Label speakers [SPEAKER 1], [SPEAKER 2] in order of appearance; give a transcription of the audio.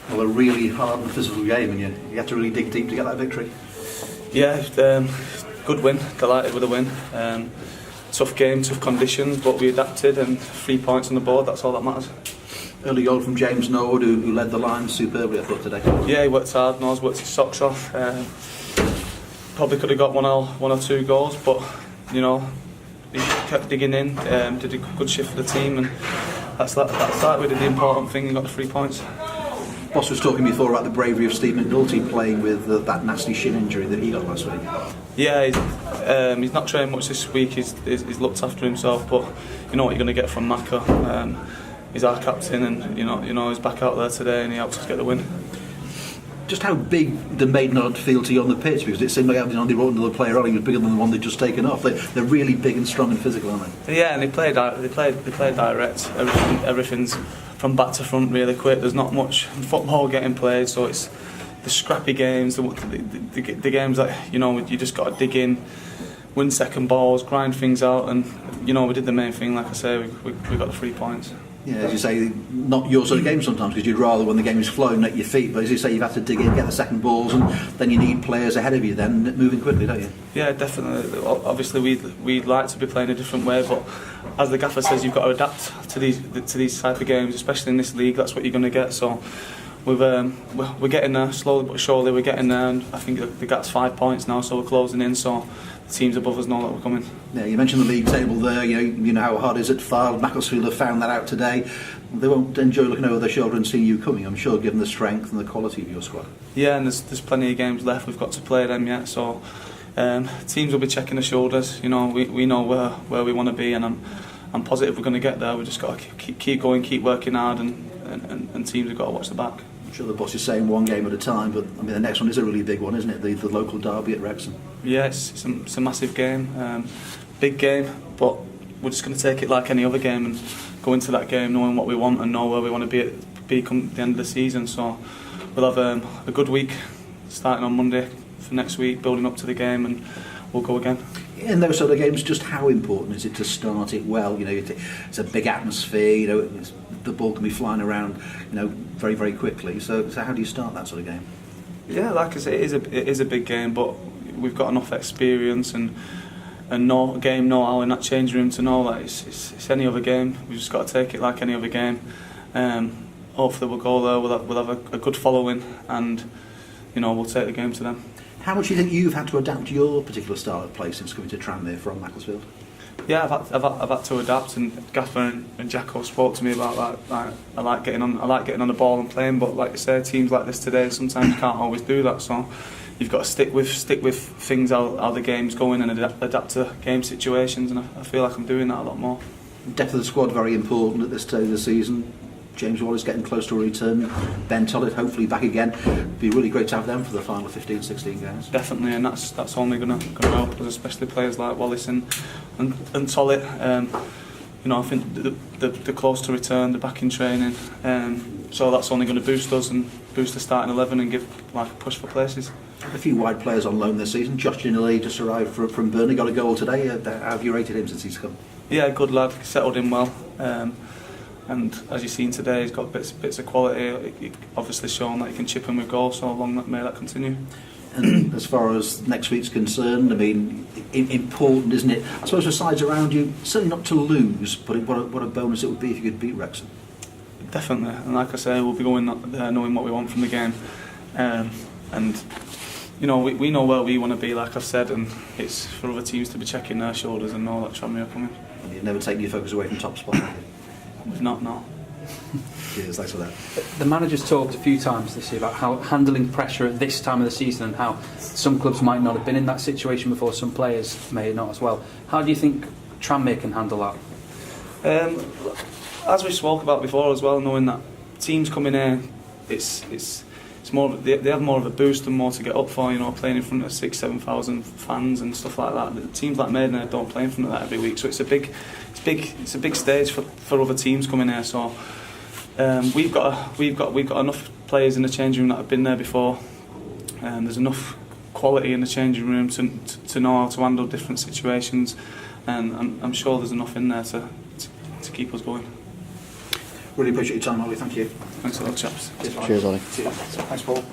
[SPEAKER 1] Well, a really hard and physical game, and you had to really dig deep to get that victory.
[SPEAKER 2] Yeah, good win. Delighted with the win. Tough game, tough conditions, but we adapted and 3 points on the board. That's all that matters.
[SPEAKER 1] Early goal from James Norwood, who led the line superbly, I thought, today.
[SPEAKER 2] Yeah, he worked hard. Norwood worked his socks off. Probably could have got one or two goals, but he kept digging in. Did a good shift for the team, and that's that. We did the important thing and got the 3 points.
[SPEAKER 1] Boss was talking before about the bravery of Steve McNulty playing with that nasty shin injury that he got last week.
[SPEAKER 2] Yeah, he's not trained much this week. He's looked after himself, but you know what you're going to get from Maka. He's our captain, and he's back out there today, and he helps us get the win.
[SPEAKER 1] Just how big did Maidenhead feel to you on the pitch? Because it seemed like they brought another player on, he was bigger than the one they'd just taken off. They're really big and strong and physical, aren't they?
[SPEAKER 2] Yeah, and they played direct. Everything's from back to front really quick. There's not much football getting played, so it's the scrappy games, the games that you just got to dig in, win second balls, grind things out, and we did the main thing. Like I say, we got the 3 points.
[SPEAKER 1] Yeah, as you say, not your sort of game sometimes, because you'd rather when the game is flowing at your feet, but as you say, you've had to dig in, get the second balls, and then you need players ahead of you then moving quickly, don't you?
[SPEAKER 2] Yeah, definitely. Obviously we'd like to be playing a different way, but as the gaffer says, you've got to adapt to these type of games, especially in this league. That's what you're going to get. So we're getting there slowly but surely. We're getting there, and I think the gap's 5 points now, so we're closing in. So the teams above us know that we're coming.
[SPEAKER 1] Yeah, you mentioned the league table there. You know how hard it is at Fylde. Macclesfield have found that out today. They won't enjoy looking over their shoulder and seeing you coming, I'm sure, given the strength and the quality of your squad. Yeah,
[SPEAKER 2] and there's plenty of games left. We've got to play them yet, so teams will be checking the shoulders. We know where we want to be, and I'm positive we're going to get there. We've just got to keep going, keep working hard, and teams have got to watch the back. I'm sure
[SPEAKER 1] the boss is saying one game at a time, but the next one is a really big one, isn't it? The local derby at Wrexham.
[SPEAKER 2] Yeah, it's a massive game, big game, but we're just going to take it like any other game and go into that game knowing what we want and know where we want to be come the end of the season. So we'll have a good week starting on Monday for next week, building up to the game, and we'll go again.
[SPEAKER 1] In those sort of games, just how important is it to start it well? It's a big atmosphere. The ball can be flying around, very, very quickly. So how do you start that sort of game?
[SPEAKER 2] Yeah, like I say, it is a big game, but we've got enough experience and game know-how in that changing room to know that it's any other game. We've just got to take it like any other game. Hopefully we'll go there. We'll have a good following, and we'll take the game to them.
[SPEAKER 1] How much do you think you've had to adapt to your particular style of play since coming to Tranmere from Macclesfield?
[SPEAKER 2] Yeah, I've had to adapt, and Gaffer and Jacko spoke to me about that. I like getting on the ball and playing, but like you say, teams like this today sometimes can't always do that. So you've got to stick with things how the game's going and adapt to game situations, and I feel like I'm doing that a lot more.
[SPEAKER 1] Depth of the squad very important at this stage of the season. James Wallace getting close to a return, Ben Tollett hopefully back again. It'd be really great to have them for the final 15-16 games.
[SPEAKER 2] Definitely, and that's only going to help us, especially players like Wallace and Tollett. I think they're close to return, they're back in training, so that's only going to boost us and boost the starting 11 and give a push for places.
[SPEAKER 1] A few wide players on loan this season. Josh Ginelli just arrived from Burnley, got a goal today. How have you rated him since he's come?
[SPEAKER 2] Yeah, good lad, settled in well. And as you've seen today, he's got bits of quality. He's obviously shown that he can chip in with goals, so may that continue.
[SPEAKER 1] And as far as next week's concerned, important, isn't it? I suppose for sides around you, certainly not to lose, but what a bonus it would be if you could beat Wrexham.
[SPEAKER 2] Definitely, and like I say, we'll be going there knowing what we want from the game, and we know where we want to be, like I've said, and it's for other teams to be checking their shoulders and know that Tranmere are coming.
[SPEAKER 1] You've never taken your focus away from top spot, have you?
[SPEAKER 2] We've not, no.
[SPEAKER 1] Cheers, thanks for that.
[SPEAKER 3] The manager's talked a few times this year about how handling pressure at this time of the season and how some clubs might not have been in that situation before, some players may not as well. How do you think Tranmere can handle that?
[SPEAKER 2] As we spoke about before as well, knowing that teams coming in, it's more they have more of a boost and more to get up for. Playing in front of 6,000-7,000 fans and stuff like that. The teams like Maidenhead don't play in front of that every week, so it's a big stage for other teams coming here. So we've got enough players in the changing room that have been there before. There's enough quality in the changing room to know how to handle different situations, and I'm sure there's enough in there to keep us going.
[SPEAKER 1] Really appreciate your time, Ollie. Thank you.
[SPEAKER 2] Thanks a lot, chaps.
[SPEAKER 1] Cheers,
[SPEAKER 4] Cheers, Ollie.
[SPEAKER 1] Cheers. Thanks, Paul.